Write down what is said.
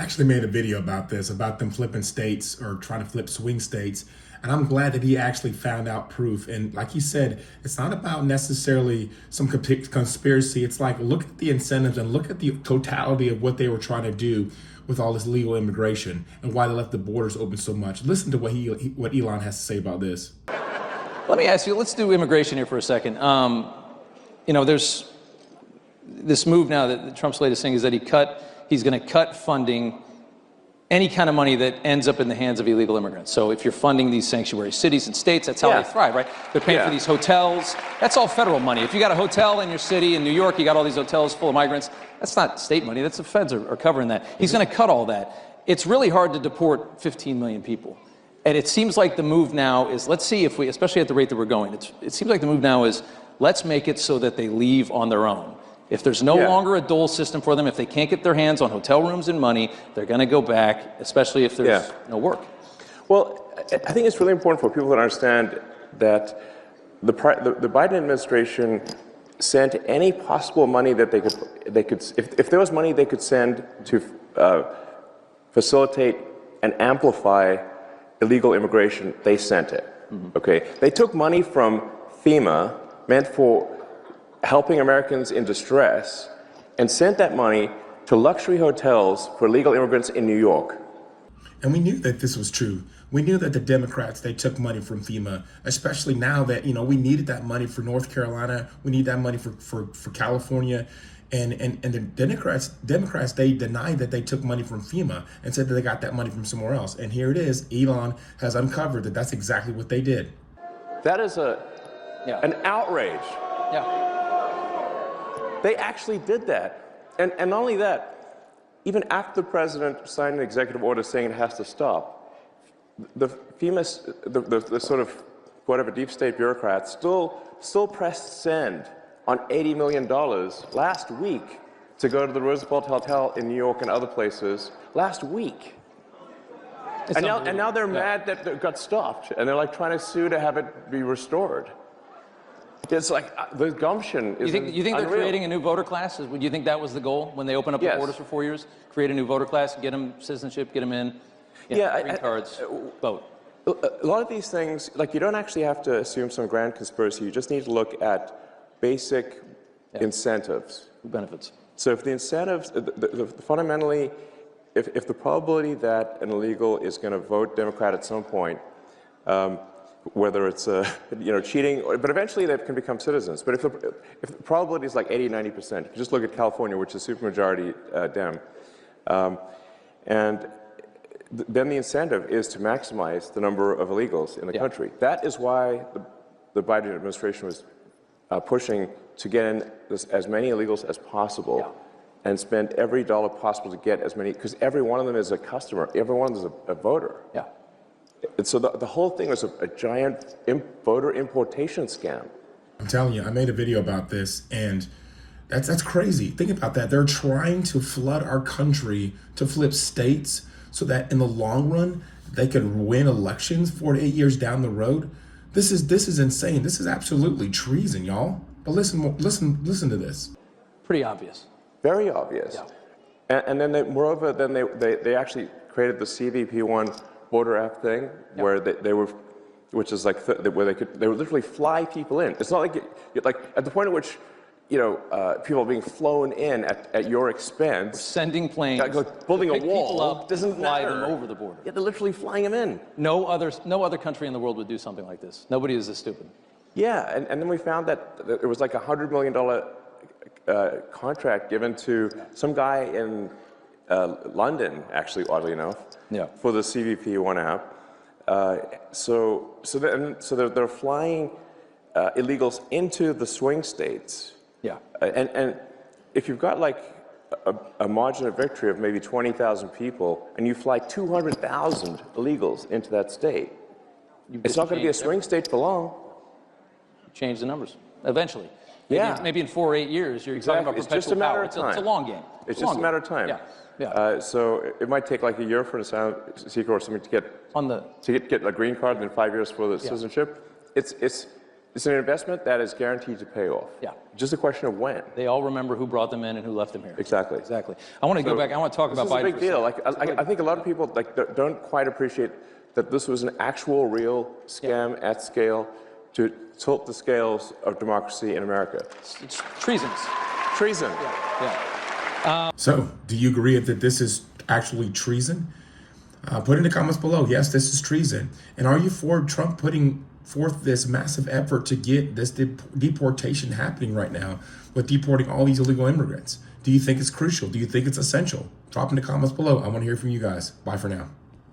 actually made a video about this, about them flipping states or trying to flip swing states. And I'm glad that he actually found out proof. And like he said, it's not about necessarily some conspiracy. It's like, look at the incentives and look at the totality of what they were trying to do with all this legal immigration and why they left the borders open so much. Listen to what Elon has to say about this. Let me ask you, let's do immigration here for a second. You know, there's this move now that Trump's latest thing is that he's going to cut funding, any kind of money that ends up in the hands of illegal immigrants. So if you're funding these sanctuary cities and states, that's how they thrive, right? They're paying for these hotels. That's all federal money. If you got a hotel in your city, in New York, you got all these hotels full of migrants, that's not state money. That's the feds are covering that. He's going to cut all that. It's really hard to deport 15 million people. And it seems like the move now is, let's see if we, especially at the rate that we're going, it seems like the move now is, let's make it so that they leave on their own. If there's no longer a dole system for them, if they can't get their hands on hotel rooms and money, they're going to go back, especially if there's no work. Well, I think it's really important for people to understand that the Biden administration sent any possible money that they could if there was money they could send to facilitate and amplify illegal immigration, they sent it. Okay, they took money from FEMA meant for helping Americans in distress and sent that money to luxury hotels for illegal immigrants in New York. And we knew that this was true. We knew that the Democrats, they took money from FEMA, especially now that, you know, we needed that money for North Carolina. We need that money for California. And the Democrats, they denied that they took money from FEMA and said that they got that money from somewhere else. And here it is. Elon has uncovered that that's exactly what they did. That is an outrage. They actually did that. And not only that, even after the president signed an executive order saying it has to stop, the FEMA, the sort of whatever deep state bureaucrats still pressed send on $80 million last week to go to the Roosevelt Hotel in New York and other places last week. And now they're mad that it got stopped, and they're like trying to sue to have it be restored. It's like the gumption is You think they're creating a new voter class? Would you think that was the goal when they open up the borders for 4 years? Create a new voter class, get them citizenship, get them in, green cards, vote. A lot of these things, like, you don't actually have to assume some grand conspiracy. You just need to look at basic incentives. Benefits. So if the incentives, fundamentally, if the probability that an illegal is going to vote Democrat at some point, whether it's cheating, but eventually they can become citizens. But if the probability is like 80–90%, you just look at California, which is supermajority Dem, and then the incentive is to maximize the number of illegals in the country. That is why the Biden administration was pushing to get in as many illegals as possible and spend every dollar possible to get as many, because every one of them is a customer, every one of them is a voter. And so the whole thing was a giant voter importation scam. I'm telling you, I made a video about this, and that's crazy. Think about that. They're trying to flood our country to flip states so that in the long run, they can win elections 4 to 8 years down the road. This is insane. This is absolutely treason, y'all. But listen to this. Pretty obvious. Very obvious. And then moreover, then they actually created the CBP1 Border Act thing, where they were, which is like where they would literally fly people in. It's not like like at the point at which people are being flown in at your expense, sending planes, like building a wall, people up, doesn't fly matter. them over the border. Yeah, they're literally flying them in. No other country in the world would do something like this. Nobody is this stupid. Yeah, and then we found that it was like a $100 million contract given to some guy in London, actually, oddly enough, for the CBP1 app. So they're flying illegals into the swing states. And if you've got like a margin of victory of maybe 20,000 people, and you fly 200,000 illegals into that state, it's not going to be a swing state for long. Change the numbers eventually. Maybe in 4 or 8 years, you're talking about perpetual It's just a matter power. of time. It's a long game. It's just a matter of time. So it might take like a year for an asylum seeker or something to get a green card, and then 5 years for the citizenship. It's an investment that is guaranteed to pay off. Yeah. Just a question of when. They all remember who brought them in and who left them here. Exactly. Exactly. I want to go back. I want to talk about Biden. This is a big deal. I think a lot of people don't quite appreciate that this was an actual, real scam at scale to tilt the scales of democracy in America. It's treasonous. Treason. Yeah. So, do you agree that this is actually treason? Put in the comments below. Yes, this is treason. And are you for Trump putting forth this massive effort to get this deportation happening right now with deporting all these illegal immigrants? Do you think it's crucial? Do you think it's essential? Drop in the comments below. I want to hear from you guys. Bye for now.